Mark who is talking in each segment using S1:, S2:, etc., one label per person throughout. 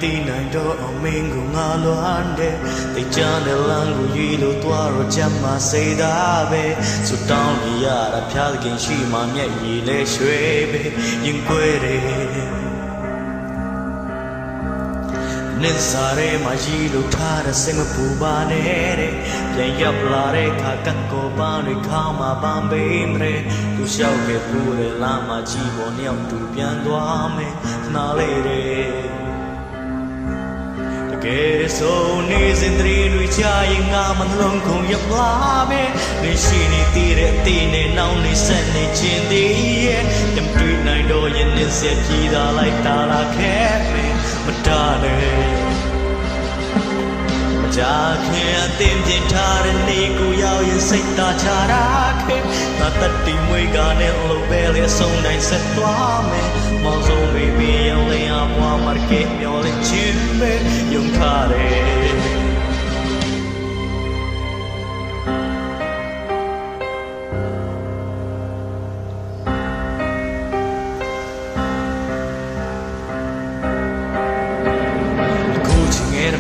S1: တီးနိုင်တော့အမင်းကငါလွမ်းတယ်တိတ်ချမ်းတဲ့လမ်းကိုရွေးလို့သွားတော့ချမ်းမစိတ်သားပဲဆူတောင်းရတာဖျားခင်ရှိမှမျက်ရည်လဲရွှေပဲရင်ခွဲတယ်နစ်စားရဲမှာရီလို့ထားတဲ့စိတ်မပူပါနဲ့တဲ့ပြန်ရောက်လာတဲ့ခါကတ်ကိုပန်းတွေခေါင်းမှာပန်းပေးမတဲ့သူလျှောက်ခဲ့ပူတဲ့လမ်းမှာကြီးပေါ်နှစ်ယောက်တူပြန်သွားမယ်နားလေတဲ့တကယ်ဆိုနေစဉ်တရီတွေချရင်ငါမနှလုံးခုန်ရောက်လာမယ်နေရှိနေတည်တဲ့အသေးနဲ့နောင်နေဆက်နေခြင်းသေးရဲ့တမတွေ့နိုင်တော့ရင်နေဆက်ကြီးသာလိုက်တာလာခဲ့မယ်မတားနဲ့ကြာခင်အသင်ပြင်ထားတဲ့နေကိုရောက်ရင်စိတ်သာချတာခဲ့ငါတတ်တီမွေးကနဲ့လို့ပဲလေဆုံးတိုင်းဆက်သွားမယ်မောင်ဆုံးဘေဘီရောင်းလင်းအပွားမာကက်မျောလေးချင်းပဲယုံထားတယ်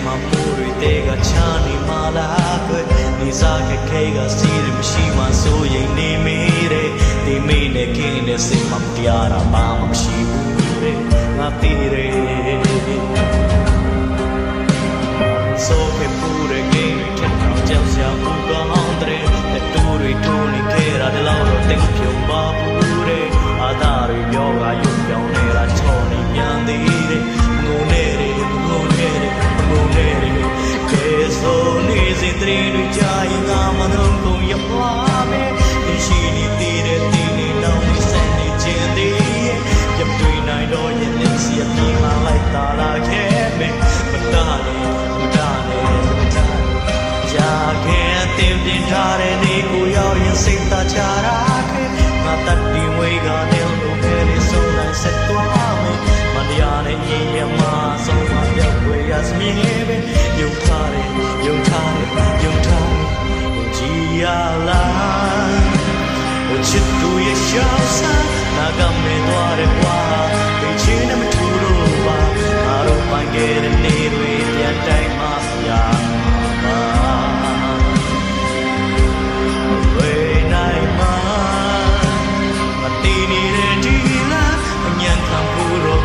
S1: မမိုးတွေတဲကချာနေမလားကွယ်နေစားခက်ခဲကစီးရမရှိမှဆိုရင်နေမေးတဲ့ဒီမေးနဲ့ခင်းနဲ့စိတ်မတရားတာဘာမှမရှိဘူးတဲ့ငါတည်တယ်ဆိုခဲ့ပူတဲ့ဂိမ်းတွေထက်တော့ကြောက်စရာဘူးကောင်းတဲ့တူတွေထိုးနေခဲ့တာတလောက်တော့တိတ်ပြုံပါဘူးတဲ့အာသာတွေပြောကရုပ်ပြောင်းနေတာချော်နေမြန်သေးတဲ့ငုံနေတယ်ငုံနေတယ်ကဲဆိုနေစဉ်တရီတွေကြာရင်ငါမလုံးကုန်ရောက်လာမယ်ဒီရှိနေသေးတဲ့တင်းနေတော့နေဆက်နေခြင်းသေးရဲ့ပြတ်တွေ့နိုင်တော့ရင်လက်စီအပြေးမှလိုက်တာလာခဲ့မယ်မတားနဲ့ကြာခင်အသင်ပြင်ထားတဲ့နေကိုရောက်ရင်စိတ်သာချတာခဲ့ငါတတ်ဒီဝေးကနေလို့ပဲလေဆုံးလိုက်ဆက်သွားမယ်မတရားနဲ့ရင်ရမဆုံးမပြောက်ွယ်ရစမြင်ပဲယုံထားတယ်ကြည်ရလားချစ်သူရဲ့ရှောင်းစားနာကမဲ့သွားတယ်ကွာဒီချင်းနဲ့မထူလို့ပါငါတို့ပိုင်ခဲ့တဲ့နေတွေပြန်တိုင်းမှာရမှာဝေးနိုင်မှာမတည်နေတဲ့ဒီလားအញ្ញံခံဖို့တော့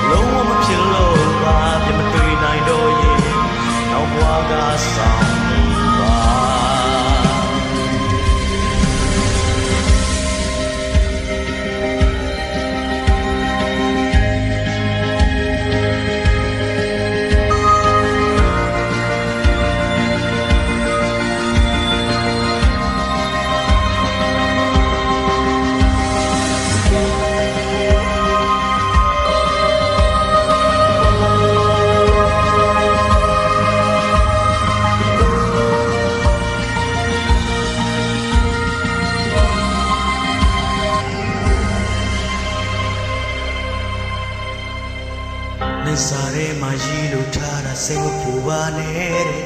S1: လုံးဝမဖြစ်လို့ပါပြမတွေ့နိုင်တော့ရင်နောက်ဘဝကဆောင်နေပါနေစားရဲမှာရီလို့ထားတာစိတ်မပူပါနဲ့တဲ့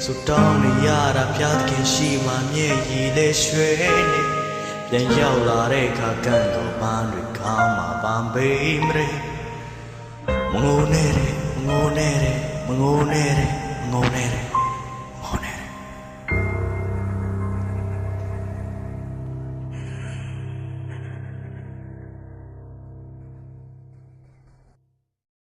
S1: ဆူတောင်းနေရတာဖျားခင်ရှိမှမျက်ရည်လဲရွှဲနေပြန်ရောက်လာတဲ့ခါကန့်တော်ပန်းတွေခေါင်းမှာပန်းပေးမတဲ့မငိုနဲ့တဲ့